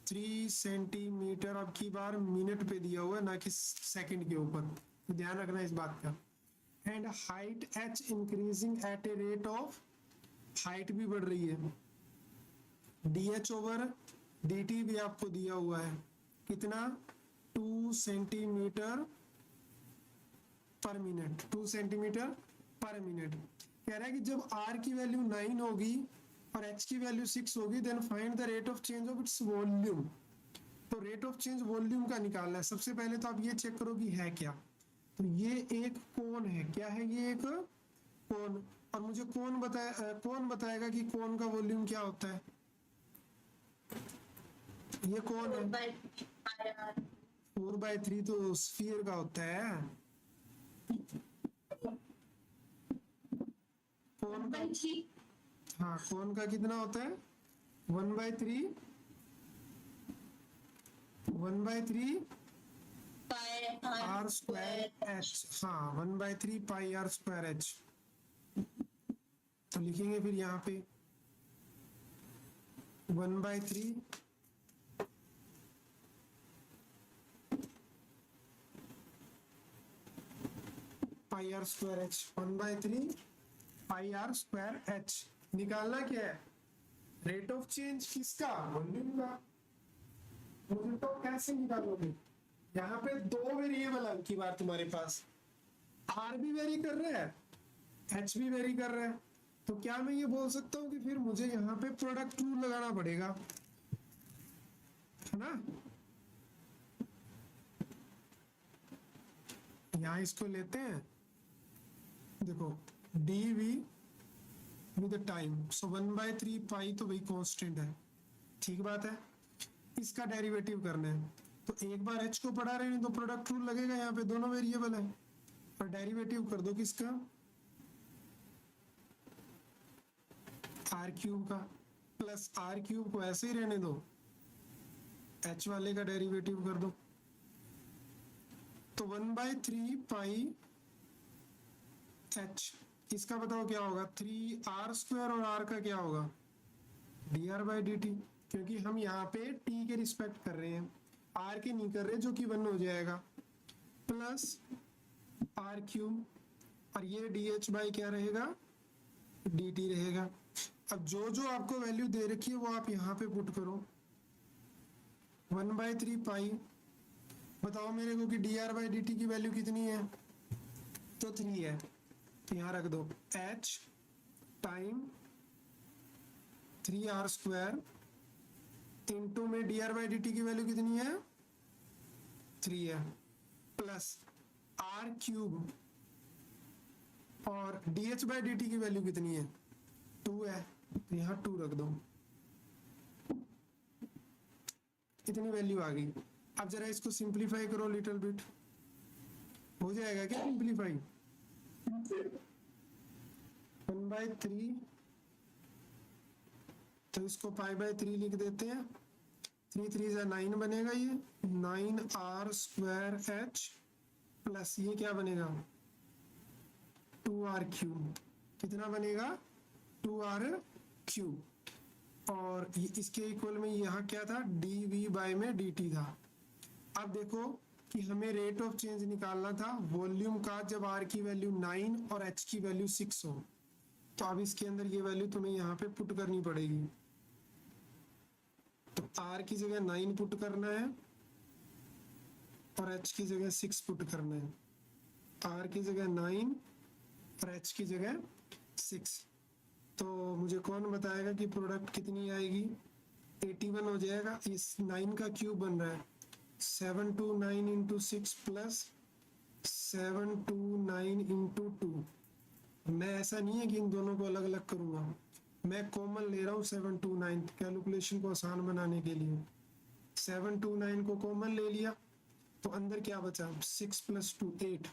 3 सेंटीमीटर, अब की बार मिनट पे दिया हुआ है ना कि सेकंड के ऊपर, तो ध्यान रखना इस बात का। And height h increasing at a rate of, height भी बढ़ रही है, dh ओवर dt भी आपको दिया हुआ है, कितना 2 सेंटीमीटर पर मिनट, 2 सेंटीमीटर पर मिनट। कह रहा है कि जब r की वैल्यू 9 होगी और h की वैल्यू 6 होगी, then find the rate of change of its volume. तो रेट ऑफ चेंज वॉल्यूम का निकालना है। सबसे पहले तो आप ये चेक करो कि है क्या, तो ये एक कोन है, क्या है ये एक कोन, और मुझे कौन बताएगा कि कोन का वॉल्यूम क्या होता है, ये कौन है 4/3 तो स्फीयर का होता है, कौन का, हाँ कौन का कितना होता है 1/3 आर स्क्वायर एच, हाँ 1/3 पाई आर स्क्वायर एच। तो लिखेंगे फिर यहाँ पे 1/3 pi r square h, 1/3 pi r square h. निकालना क्या है, रेट ऑफ चेंज किसका, वॉल्यूम का। मुझे तो कैसे निकालोगे, यहाँ पे 2 वेरिएबल है की बार तुम्हारे पास, आर भी वेरी कर रहा है एच भी वेरी कर रहा है, तो क्या मैं ये बोल सकता हूँ कि फिर मुझे यहाँ पे प्रोडक्ट रूल लगाना पड़ेगा, है ना। यहाँ इसको लेते हैं, देखो डी वी विद टाइम, सो 1/3 पाई तो वही कांस्टेंट है, ठीक बात है। इसका डेरिवेटिव करना है, तो एक बार h को पढ़ा रहे हैं तो प्रोडक्ट रूल लगेगा, यहाँ पे दोनों वेरिएबल है, और डेरिवेटिव कर दो किसका, आर क्यूब का, प्लस आर क्यूब को ऐसे ही रहने दो, h वाले का डेरिवेटिव कर दो, तो 1/3 पाई h, इसका बताओ क्या होगा, 3r² और r का क्या होगा dr/dt, क्योंकि हम यहाँ पे t के रिस्पेक्ट कर रहे हैं, r के नहीं कर रहे, जो कि 1 हो जाएगा, प्लस r³ और ये dh बाई क्या रहेगा dt रहेगा। अब जो जो आपको वैल्यू दे रखी है वो आप यहाँ पे पुट करो। 1/3 पाई, बताओ मेरे को कि dr/dt की वैल्यू कितनी है, तो 3 है, तो यहाँ रख दो h टाइम 3r² इंटू में dr/dt की वैल्यू कितनी है 3 है, प्लस r³ और dh/dt की वैल्यू कितनी है 2 है, तो यहाँ 2 रख दो, इतनी वैल्यू आ गई। अब जरा इसको सिंप्लीफाई करो लिटिल बिट, हो जाएगा क्या सिंप्लीफाई, 1/3, तो इसको π/3 लिख देते हैं, 3 3 जा 9 बनेगा, ये 9r² प्लस ये क्या बनेगा 2r³, कितना बनेगा 2r³, और इसके इक्वल में यहाँ क्या था dv में dt था। अब देखो कि हमें रेट ऑफ चेंज निकालना था वॉल्यूम का, जब r की वैल्यू 9 और h की वैल्यू 6 हो, तो अब इसके अंदर ये वैल्यू तुम्हें यहाँ पे पुट करनी पड़ेगी। तो r की जगह 9 पुट करना है और h की जगह 6 पुट करना है, r की जगह 9 और h की जगह 6। तो मुझे कौन बताएगा कि प्रोडक्ट कितनी आएगी, 81 हो जाएगा। इस 9 का क्यूब बन रहा है 7 2 9 इंटू 6 प्लस 7 2 9 इंटू 2। मैं ऐसा नहीं है कि इन दोनों को अलग अलग करूंगा, मैं कॉमन ले रहा हूँ 7 2 9 कैलकुलेशन को आसान बनाने के लिए। 7 2 9 को कॉमन ले लिया तो अंदर क्या बचा 6 + 2 8।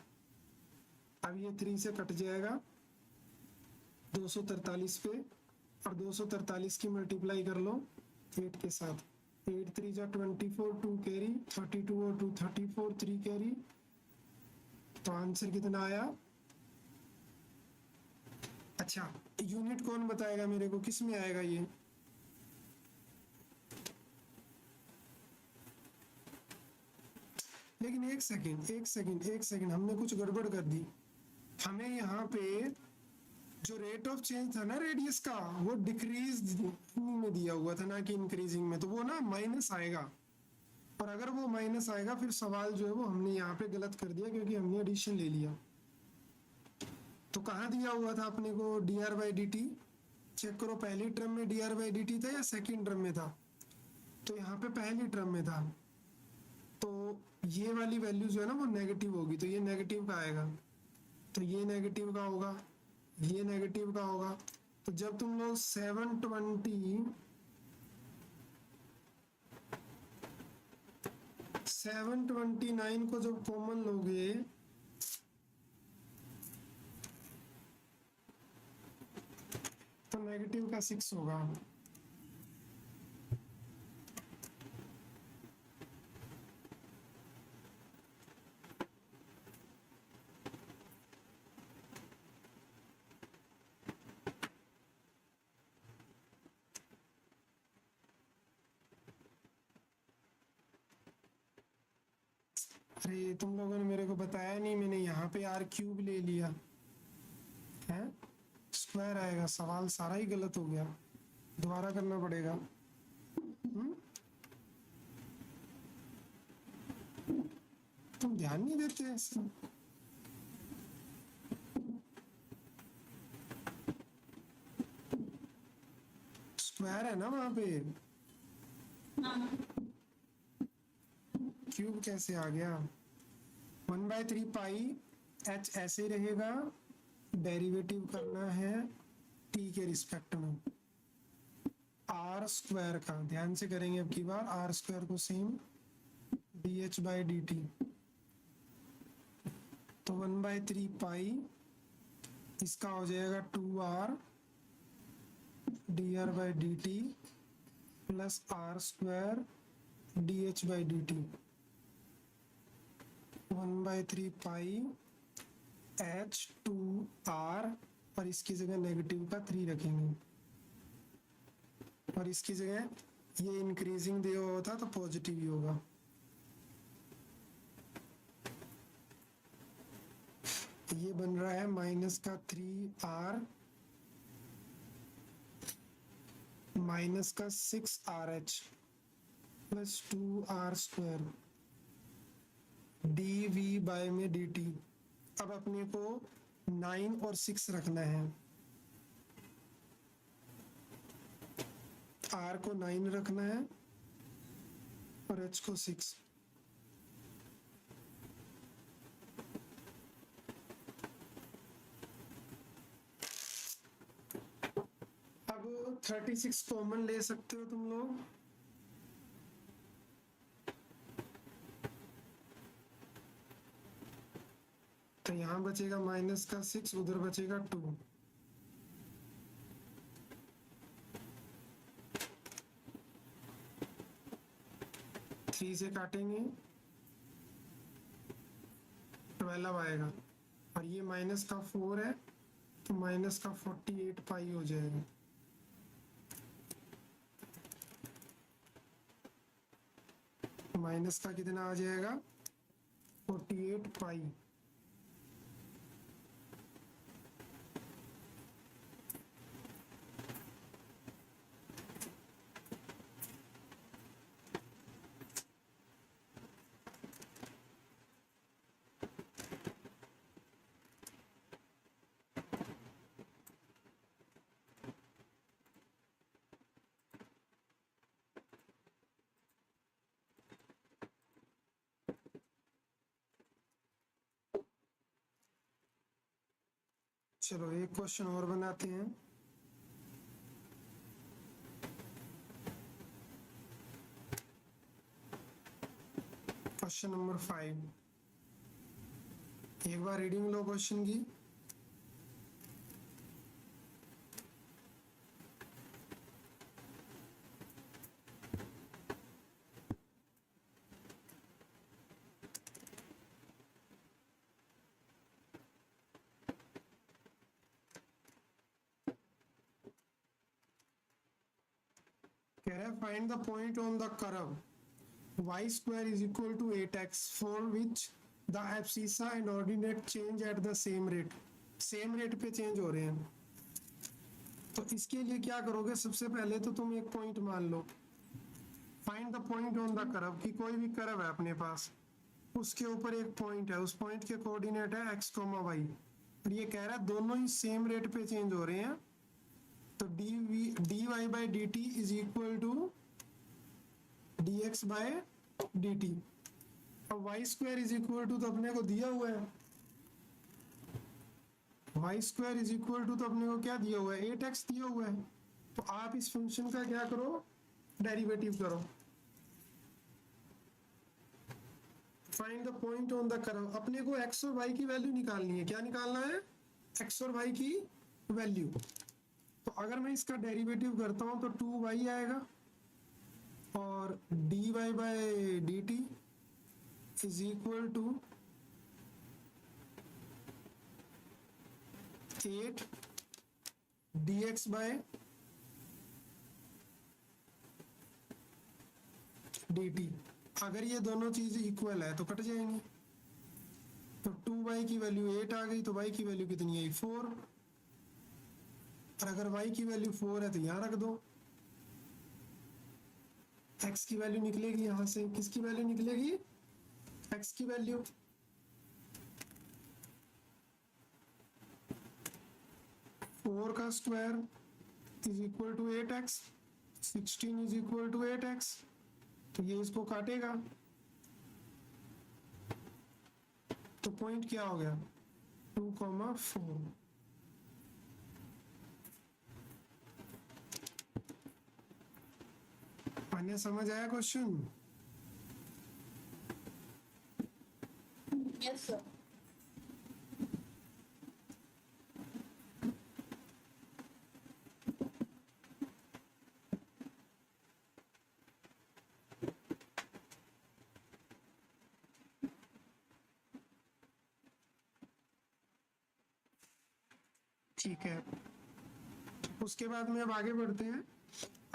अब ये 3 से कट जाएगा 243 पे, और 243 की मल्टीप्लाई कर लो 8 के साथ, 8 3 जा 24, 2 कैरी 32 और 2 34, 3 कैरी, तो आंसर कितना आया। अच्छा यूनिट कौन बताएगा मेरे को, किस में आएगा ये, लेकिन एक सेकंड हमने कुछ गड़बड़ कर दी। हमें यहाँ पे जो रेट ऑफ चेंज था ना रेडियस का, वो डिक्रीज में दिया हुआ था ना कि इंक्रीजिंग में, तो वो ना माइनस आएगा, और अगर वो माइनस आएगा फिर सवाल जो है वो हमने यहाँ पे गलत कर दिया क्योंकि हमने एडिशन ले लिया। तो कहाँ दिया हुआ था अपने को dr/dt, चेक करो पहली टर्म में dr/dt था या सेकंड टर्म में था, तो यहाँ पे पहली टर्म में था, तो ये वाली वैल्यू जो है ना वो नेगेटिव होगी, तो ये नेगेटिव का आएगा, तो ये नेगेटिव का होगा, ये नेगेटिव का होगा। तो जब तुम लोग 729 को जब कॉमन लोगे तो नेगेटिव का 6 होगा। अरे तुम लोगों ने मेरे को बताया नहीं, मैंने यहाँ पे r³ ले लिया है, स्क्वायर आएगा, सवाल सारा ही गलत हो गया, दोबारा करना पड़ेगा। तुम ध्यान नहीं देते ऐसा, स्क्वायर है ना वहां पे, क्यूब कैसे आ गया। 1/3 पाई h ऐसे ही रहेगा, डेरिवेटिव करना है t के रिस्पेक्ट में, r² का ध्यान से करेंगे अब की बार, r² को सेम dh/dt, तो 1/3 पाई इसका हो जाएगा 2r dr/dt plus r² dh/dt। 1/3 पाई H2R, और इसकी जगह नेगेटिव का 3 रखेंगे, और इसकी जगह ये इंक्रीजिंग दिया हुआ था तो पॉजिटिव ही होगा। ये बन रहा है माइनस का 3R माइनस का 6RH प्लस 2R² dV में dt। अब अपने को 9 और 6 रखना है, R को 9 रखना है और H को 6। अब 36 कॉमन ले सकते हो तुम लोग, तो यहाँ बचेगा माइनस का 6, उधर बचेगा 2। थ्री से काटेंगे 12 आएगा, और ये माइनस का 4 है तो माइनस का 48 पाई हो जाएगा। माइनस का कितना आ जाएगा 48 पाई। चलो एक क्वेश्चन और बनाते हैं। क्वेश्चन नंबर 5, एक बार रीडिंग लो क्वेश्चन की। कह रहा है find the point on the curve y² is equal to 8x for which the abscissa and ordinate change at the same rate। Same rate पे चेंज हो रहे हैं, तो इसके लिए क्या करोगे, सबसे पहले तो तुम एक पॉइंट मान लो। Find the point on the curve, कि कोई भी कर्व है अपने पास, उसके ऊपर एक पॉइंट है, उस पॉइंट के कोऑर्डिनेट है x, y, और ये कह रहा है दोनों ही सेम रेट पे चेंज हो रहे हैं, तो dy/dt is equal to dx/dt। अब y² इज इक्वल टू तो अपने को दिया हुआ है, y² इज इक्वल टू तो अपने को क्या दिया हुआ है 8x दिया हुआ है, तो आप इस फंक्शन का क्या करो, डेरिवेटिव करो। Find the point on the curve, अपने को x और y की वैल्यू निकालनी है। क्या निकालना है, x और y की वैल्यू। तो अगर मैं इसका डेरिवेटिव करता हूं तो 2y आएगा, और dy/dt is equal to 8 dx/dt। अगर ये दोनों चीज इक्वल है तो कट जाएंगी, तो 2y की वैल्यू 8 आ गई, तो y की वैल्यू कितनी आई 4, और अगर y की वैल्यू 4 है तो यहाँ रख दो। x की वैल्यू निकलेगी यहाँ से, किसकी वैल्यू निकलेगी, x की वैल्यू। फोर का square is equal to 8x, 16 is equal to 8x, तो ये इसको काटेगा, तो पॉइंट क्या हो गया 2,4। अन्य समझ आया क्वेश्चन? Yes sir. ठीक है, उसके बाद में अब आगे बढ़ते हैं।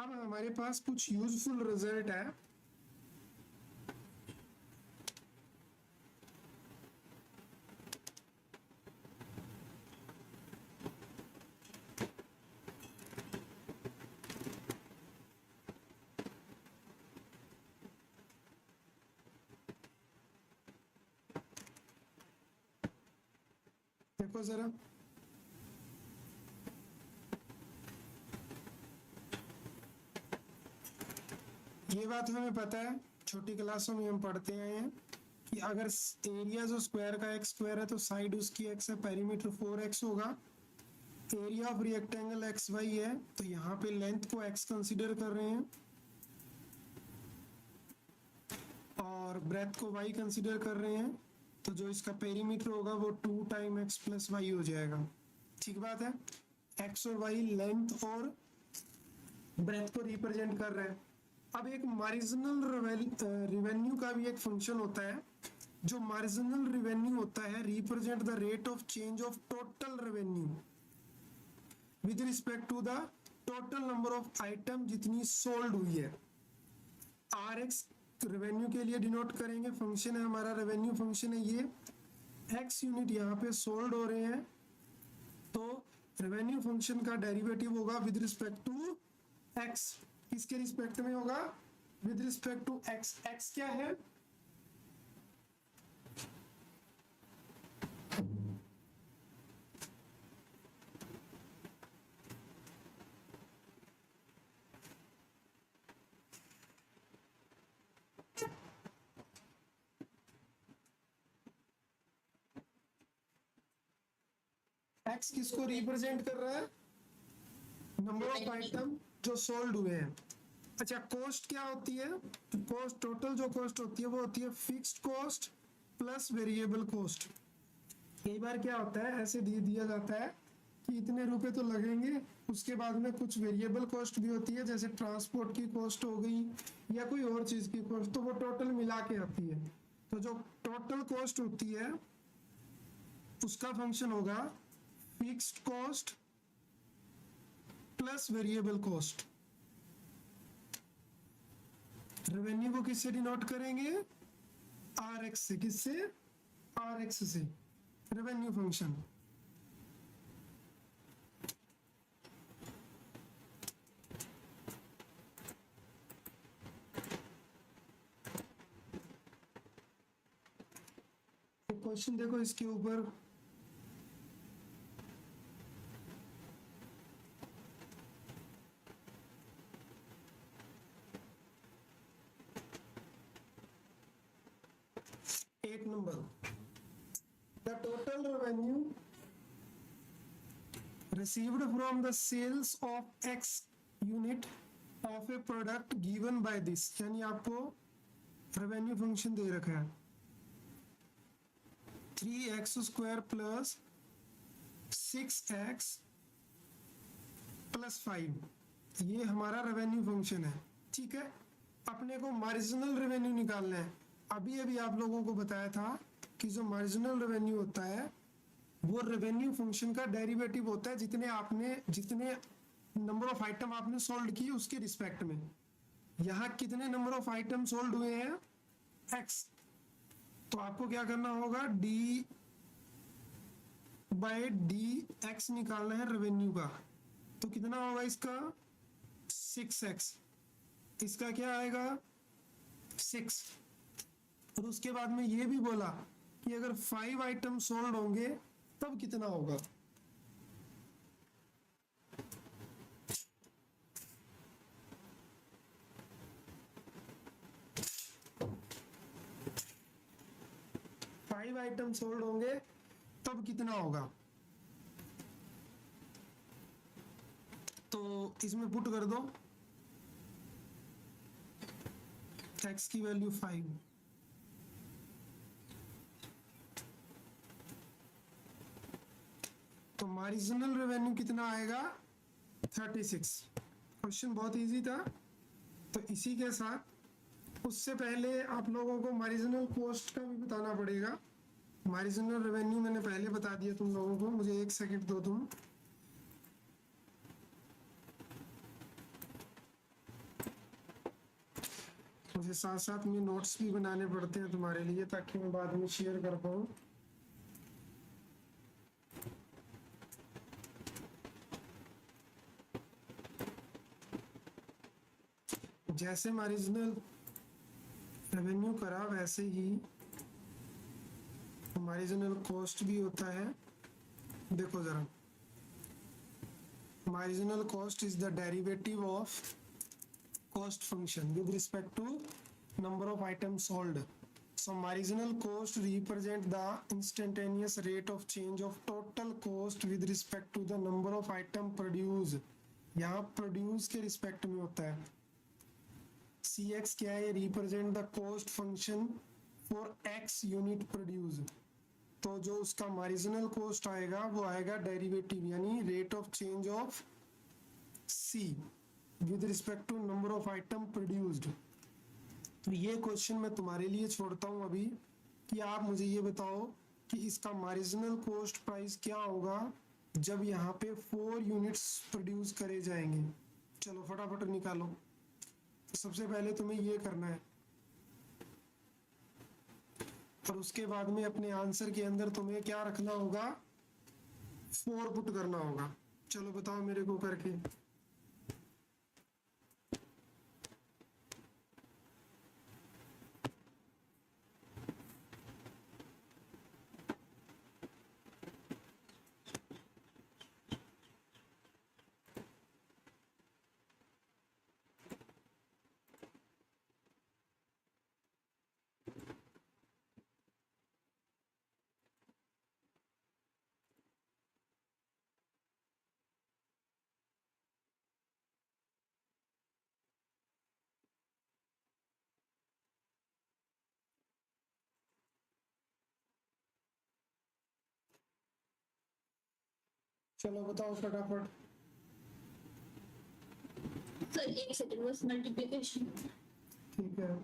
अब हमारे पास कुछ यूजफुल रिजल्ट है। देखो जरा, ये बात हमें पता है, छोटी क्लासों में हम पढ़ते आए हैं कि अगर एरिया जो स्क्वायर का एक्स स्क्वायर है तो साइड उसकी एक्स है, पेरीमीटर 4x होगा। Area of rectangle X Y है, तो यहाँ पे लेंथ को x कंसीडर कर रहे हैं और ब्रेथ को y कंसीडर कर रहे हैं, तो जो इसका पेरीमीटर होगा वो 2 टाइम x प्लस वाई हो जाएगा। ठीक बात है, x और y लेंथ और ब्रेथ को रिप्रेजेंट कर रहे हैं। अब एक मार्जिनल रेवेन्यू का भी एक फंक्शन होता है। जो मार्जिनल रेवेन्यू होता है represent the rate of change of total revenue with respect to the total number of item जितनी सोल्ड हुई है। आर एक्स रेवेन्यू के लिए डिनोट करेंगे, फंक्शन है हमारा, रेवेन्यू फंक्शन है ये। एक्स यूनिट यहाँ पे सोल्ड हो रहे हैं, तो रेवेन्यू फंक्शन का डेरिवेटिव होगा विद रिस्पेक्ट टू एक्स। किसके रिस्पेक्ट में होगा? With respect to X. X क्या है? एक्स किसको रिप्रेजेंट कर रहा है? नंबर ऑफ आइटम जो सोल्ड हुए हैं। अच्छा, कॉस्ट क्या होती है? कॉस्ट, टोटल जो कॉस्ट होती है वो होती है fixed cost plus variable cost. कई बार क्या होता है, ऐसे दे दिया जाता है कि इतने रुपए तो लगेंगे, उसके बाद में कुछ वेरिएबल कॉस्ट भी होती है, जैसे ट्रांसपोर्ट की कॉस्ट हो गई या कोई और चीज की कॉस्ट, तो वो टोटल मिला के आती है। तो जो टोटल कॉस्ट होती है उसका फंक्शन होगा fixed cost plus variable cost. Revenue को किससे डिनोट करेंगे? आर एक्स से। किससे? आर एक्स से, रेवेन्यू फंक्शन। क्वेश्चन देखो इसके ऊपर, एक number, the total revenue received from the sales of X unit of a product given by this, यानी आपको रेवेन्यू फंक्शन दे रखा है 3x square plus 6x plus 5, ये हमारा रेवेन्यू फंक्शन है। ठीक है, अपने को मार्जिनल रेवेन्यू निकालना है। अभी अभी आप लोगों को बताया था कि जो मार्जिनल रेवेन्यू होता है वो रेवेन्यू फंक्शन का डेरिवेटिव होता है जितने नंबर ऑफ आइटम आपने सोल्ड की उसके रिस्पेक्ट में। यहाँ कितने नंबर ऑफ आइटम सोल्ड हुए हैं? x। तो आपको क्या करना होगा? d बाय डी एक्स निकालना है रेवेन्यू का। तो कितना होगा इसका? 6x। इसका क्या आएगा? 6। और उसके बाद में ये भी बोला कि अगर 5 आइटम सोल्ड होंगे तब कितना होगा? फाइव आइटम सोल्ड होंगे तब कितना होगा? तो इसमें पुट कर दो x की वैल्यू 5। तो मार्जिनल रेवेन्यू कितना आएगा? 36। क्वेश्चन बहुत इजी था। तो इसी के साथ उससे पहले आप लोगों को मार्जिनल कॉस्ट का भी बताना पड़ेगा। मार्जिनल रेवेन्यू मैंने पहले बता दिया तुम लोगों को, मुझे 1 सेकंड दो तुम। मुझे साथ साथ में नोट्स भी बनाने पड़ते हैं तुम्हारे लिए ताकि मैं बाद में शेयर कर पाऊँ। जैसे मार्जिनल रेवेन्यू करा वैसे ही मार्जिनल कॉस्ट भी होता है। देखो जरा, marginal cost is the derivative of cost function with respect to number of items sold. So marginal cost represent the instantaneous rate of change of total cost with respect to the number of item produced. यहाँ produce के respect में होता है। CX क्या है? Represent the cost function for X unit produced. तो जो उसका marginal cost आएगा वो आएगा derivative यानी rate of change of C with respect to number of item produced. तो ये क्वेश्चन मैं तुम्हारे लिए छोड़ता हूँ अभी कि आप मुझे ये बताओ कि इसका मार्जिनल कॉस्ट प्राइस क्या होगा जब यहाँ पे 4 यूनिट्स प्रोड्यूस करे जाएंगे। चलो फटाफट निकालो। तो सबसे पहले तुम्हें ये करना है और उसके बाद में अपने आंसर के अंदर तुम्हें क्या रखना होगा? 4 पुट करना होगा। चलो बताओ मेरे को करके। चलो बताओ फटाफट। सर एक सेकंड बस, मल्टीप्लिकेशन। ठीक है।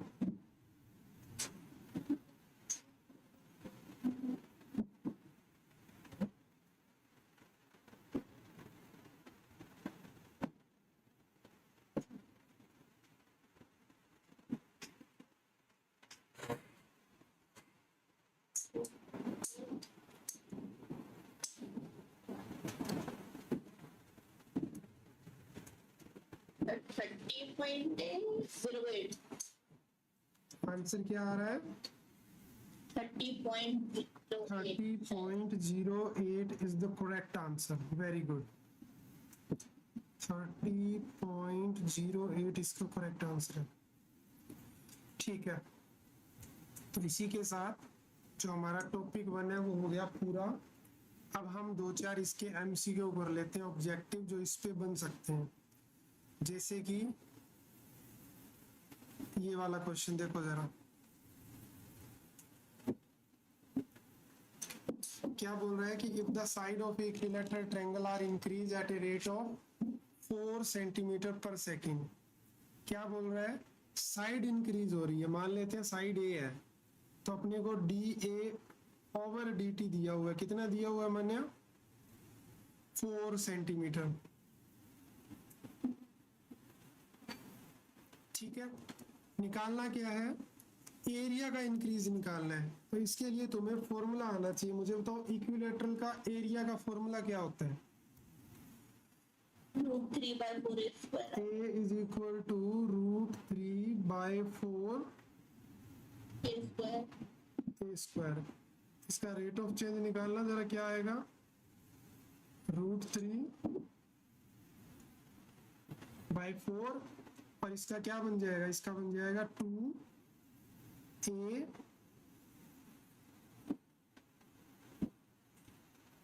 आंसर क्या आ रहा है? 30.08 is the correct answer. Very good. 30.08 इसका करेक्ट आंसर है। ठीक है, तो इसी के साथ जो हमारा टॉपिक 1 है वो हो गया पूरा। अब हम 2-4 इसके एमसीक्यू कर लेते हैं ऑब्जेक्टिव जो इस पे बन सकते हैं। जैसे कि ये वाला क्वेश्चन देखो जरा, क्या बोल रहा है कि if the side of equilateral triangle are increase at a rate of 4 centimetre per second. क्या बोल रहा है? साइड इंक्रीज हो रही है। मान लेते हैं साइड ए है तो अपने को D a over D T दिया हुआ है। कितना दिया हुआ है मैंने? 4 सेंटीमीटर। ठीक है, निकालना क्या है? एरिया का इंक्रीज निकालना है। तो इसके लिए तुम्हें फॉर्मूला आना चाहिए। मुझे बताओ इक्विलैटरल का एरिया का फॉर्मूला क्या होता है? √3/4 A is equal to √3/4 a square. इसका रेट ऑफ चेंज निकालना जरा, क्या आएगा? √3/4 और इसका क्या बन जाएगा? इसका बन जाएगा 2a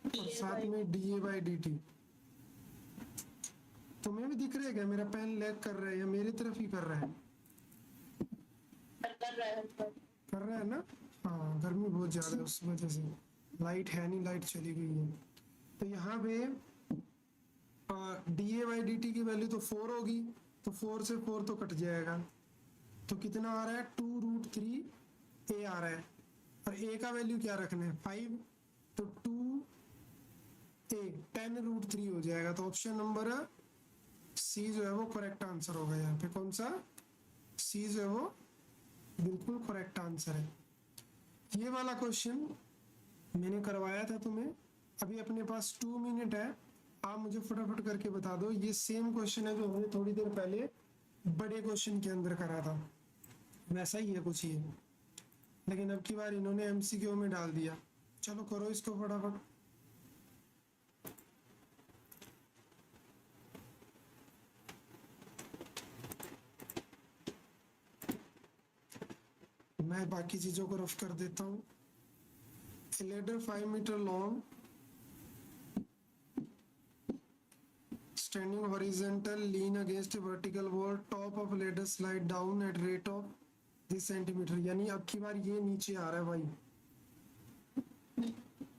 और साथ में dA/dt। तुम्हें भी दिख रहा है क्या? मेरा पेन लैग कर रहा है या मेरी तरफ ही कर रहा है? कर रहा है ना? हाँ, गर्मी बहुत ज्यादा है उस वजह से। लाइट है नहीं, लाइट चली गई है। तो यहाँ पे dA/dt की वैल्यू तो 4 होगी, तो 4 से 4 तो कट जाएगा। तो कितना आ रहा है? 2√3a आ रहा है। और a का वैल्यू क्या रखना है? 5। तो 2a 10√3 हो जाएगा। तो ऑप्शन नंबर सी जो है वो करेक्ट आंसर होगा। यहाँ पे कौन सा? सी जो है वो बिल्कुल करेक्ट आंसर है। ये वाला क्वेश्चन मैंने करवाया था तुम्हें। अभी अपने पास 2 मिनट है, आप मुझे फटाफट करके बता दो। ये सेम क्वेश्चन है जो हमने थोड़ी देर पहले बड़े क्वेश्चन के अंदर करा था, वैसा ही है कुछ ये, लेकिन अब की बार इन्होंने एमसीक्यू में डाल दिया। चलो करो इसको फटाफट। मैं बाकी चीजों को रफ कर देता हूँ। A ladder 5 meter long, standing horizontal, lean against a vertical wall, top of ladder slide down at rate of this centimeter। यानी अब की बार ये नीचे आ रहा है भाई,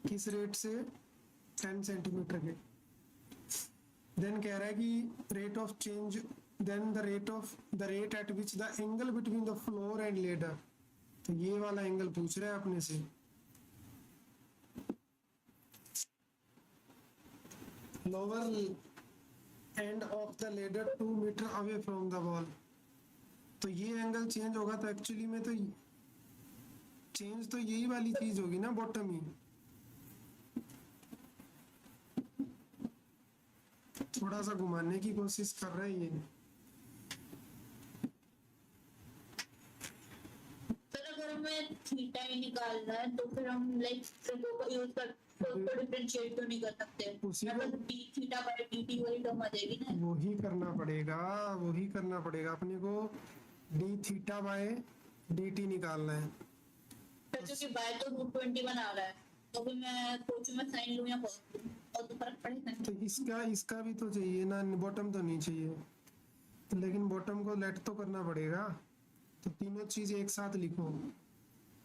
किस रेट से? 10 सेंटीमीटर के। देन कह रहा है कि rate of change, then the rate at which the angle between the floor and ladder. तो ये वाला एंगल पूछ रहा है अपने से। Lower end of the ladder 2 metre away from the wall. तो ये एंगल चेंज होगा, तो एक्चुअली में तो चेंज तो यही वाली चीज होगी ना, बॉटम ही। थोड़ा सा घुमाने की कोशिश कर रहा है ये। फिर अगर हमें थीटा ही निकालना है तो फिर हम लाइक ट्रिको का यूज कर तो डिफरेंशिएट तो नहीं कर सकते। उसी मतलब को डी थीटा बाय dt वही टर्म आ जाएगी ना। वही करना पड़ेगा, वही करना पड़ेगा अपने को। D theta by D T निकालना है। फिर क्योंकि बाय तो √20 बना रहा है, तो भी मैं सोचूं मैं साइन लूं या cos लूं, और तो फर्क पड़ेगा। तो इसका भी तो चाहिए ना, बॉटम तो नहीं चाहिए, लेकिन बॉटम को लेट तो करना पड़ेगा। तो तीनों चीज एक साथ लिखो।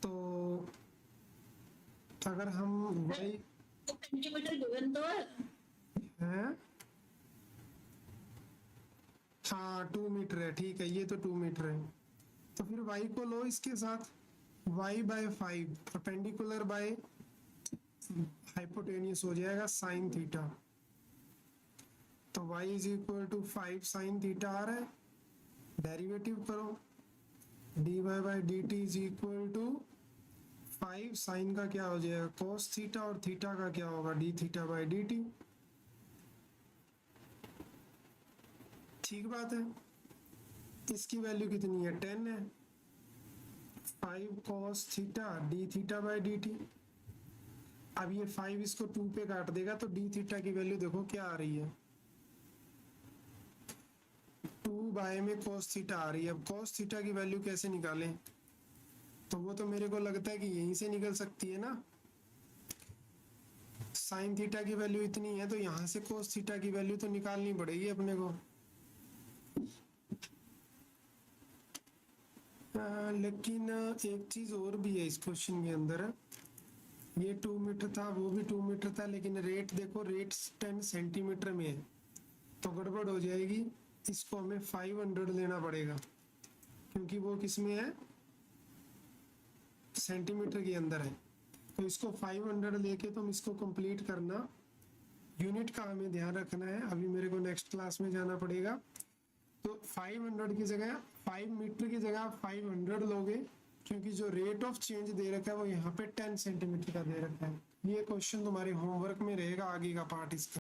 तो अगर हम y तो सेंटीमीटर गिवन तो है। है, हाँ 2 मीटर है, ठीक है, ये तो 2 मीटर है। तो फिर y को लो इसके साथ, y by 5 perpendicular by hypotenuse हो जाएगा साइन थीटा। तो y is equal to 5 sine theta आ रहा है, डेरिवेटिव करो। dy by dt is equal to 5 sine का क्या हो जाएगा cos थीटा, और थीटा का क्या होगा d थीटा बाय dt। ठीक बात है। इसकी वैल्यू कितनी है? 10 है। 5 cos theta d theta by dt। अब ये 5 इसको 2 पे काट देगा, तो d थीटा की वैल्यू देखो क्या आ रही है, 2 बाय में cos थीटा आ रही है। अब cos थीटा की वैल्यू कैसे निकालें? तो वो तो मेरे को लगता है कि यहीं से निकल सकती है ना। साइन थीटा की वैल्यू इतनी है, तो यहाँ से cos थीटा की वैल्यू तो निकालनी पड़ेगी अपने को। लेकिन एक चीज और भी है इस क्वेश्चन के अंदर। ये 2 मीटर था, वो भी 2 मीटर था, लेकिन रेट देखो, रेट 10 सेंटीमीटर में है, तो गड़बड़ हो जाएगी। इसको हमें 500 लेना पड़ेगा, क्योंकि वो किस में है? सेंटीमीटर के अंदर है। तो इसको 500 लेके तुम इसको कंप्लीट करना। यूनिट का हमें ध्यान रखना है, अभी मेरे को नेक्स्ट क्लास में जाना पड़ेगा। तो 500 की जगह 5 मीटर की जगह 500 लोगे, क्योंकि जो रेट ऑफ चेंज दे रखा है वो यहाँ पे 10 सेंटीमीटर का दे रखा है। ये क्वेश्चन तुम्हारे होमवर्क में रहेगा, आगे का पार्ट इसका।